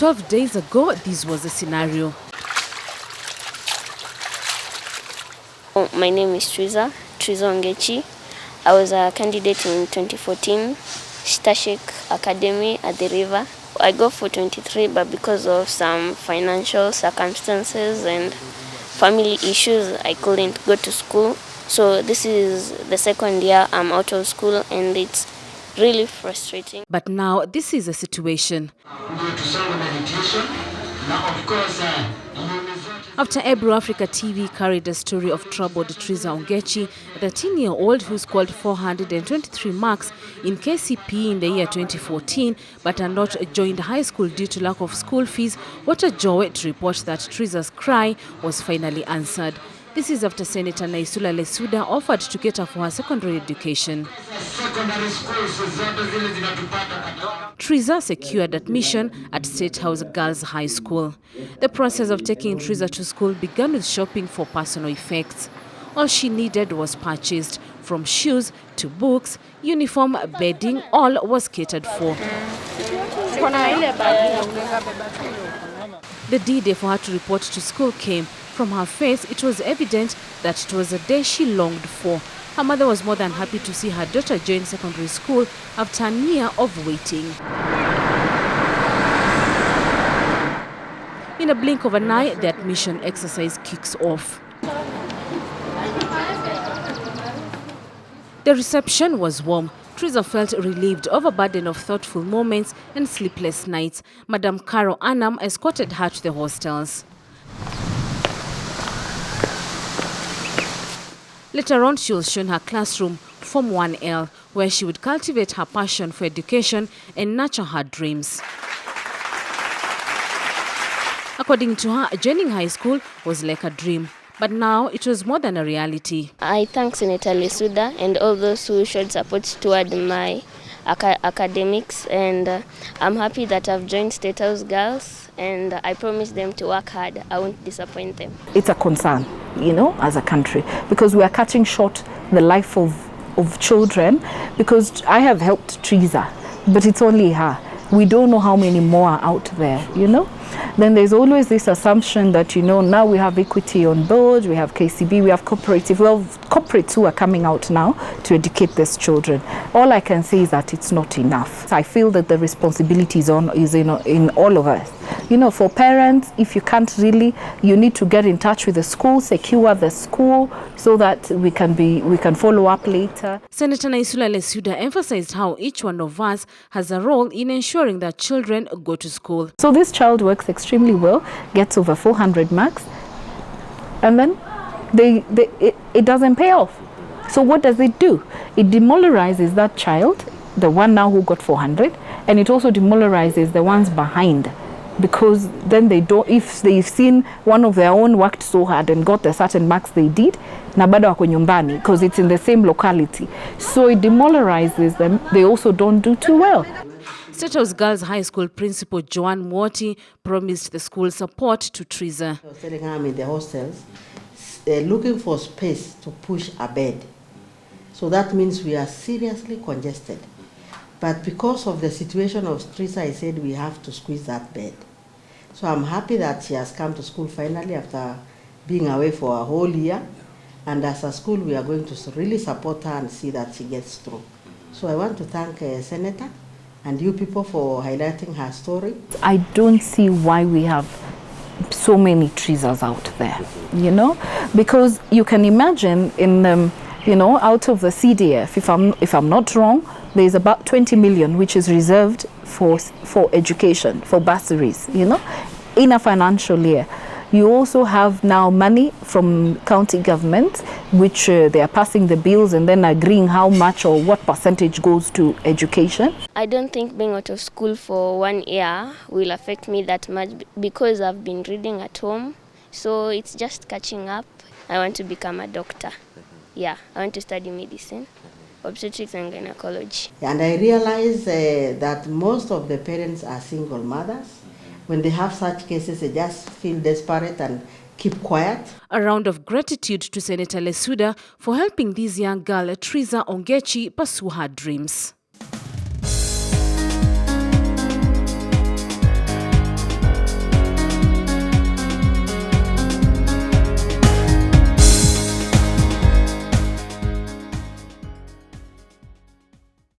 12 days ago, this was the scenario. My name is TRIZA ONGECHI. I was a candidate in 2014, Shitashik Academy at the river. I go for 23, but because of some financial circumstances and family issues, I couldn't go to school. So this is the second year I'm out of school, and it's really frustrating. But now this is a situation. After EBRU-AFRICA TV carried a story of troubled TRIZA ONGECHI, the 13-year-old who scored 423 marks in KCPE in the year 2014 but had not joined high school due to lack of school fees, what a joy to report that TRIZA's cry was finally answered. This is after Senator Naisula Lesuuda offered to get her for her secondary education. TRIZA secured admission at State House Girls High School. The process of taking TRIZA to school began with shopping for personal effects. All she needed was purchased, from shoes to books, uniform, bedding, all was catered for. The D-Day for her to report to school came. From her face, it was evident that it was a day she longed for. Her mother was more than happy to see her daughter join secondary school after a year of waiting. In a blink of an eye, the admission exercise kicks off. The reception was warm. TRIZA felt relieved of a burden of thoughtful moments and sleepless nights. Madam Carol Annam escorted her to the hostels. Later on, she was shown her classroom, Form 1L, where she would cultivate her passion for education and nurture her dreams. According to her, joining high school was like a dream, but now it was more than a reality. I thank Senator Lesuuda and all those who showed support toward my academics, and I'm happy that I've joined State House Girls, and I promise them to work hard. I won't disappoint them. It's a concern, you know, as a country, because we are cutting short the life of children, because I have helped TRIZA, but it's only her. We don't know how many more are out there, you know. Then there's always this assumption that, you know, now we have equity on board, we have KCB, we have cooperative. Well, corporates who are coming out now to educate these children. All I can say is that it's not enough. I feel that the responsibility is in all of us. You know, for parents, if you can't really, you need to get in touch with the school, secure the school, so that we can follow up later. Senator Naisula Lesuuda emphasized how each one of us has a role in ensuring that children go to school. So this child works extremely well, gets over 400 marks, and then it doesn't pay off. So what does it do? It demoralizes that child, the one now who got 400, and it also demoralizes the ones behind. Because then they don't, if they've seen one of their own worked so hard and got the certain marks they did, na bado wako nyumbani, because it's in the same locality. So it demoralizes them. They also don't do too well. State House Girls High School Principal Joanne Mwoti promised the school support to TRIZA. I was telling her I'm in the hostels, looking for space to push a bed. So that means we are seriously congested. But because of the situation of TRIZA, I said we have to squeeze that bed. So I'm happy that she has come to school finally after being away for a whole year. And as a school, we are going to really support her and see that she gets through. So I want to thank Senator and you people for highlighting her story. I don't see why we have so many TRIZAs out there, you know, because you can imagine in, you know, out of the CDF, if I'm not wrong, there's about 20 million which is reserved for education, for bursaries, you know, in a financial year. You also have now money from county government, which they are passing the bills and then agreeing how much or what percentage goes to education. I don't think being out of school for 1 year will affect me that much because I've been reading at home. So it's just catching up. I want to become a doctor. Yeah, I want to study medicine, obstetrics and gynecology. And I realize that most of the parents are single mothers. When they have such cases, they just feel desperate and keep quiet. A round of gratitude to Senator Lesuuda for helping this young girl, TRIZA ONGECHI, pursue her dreams.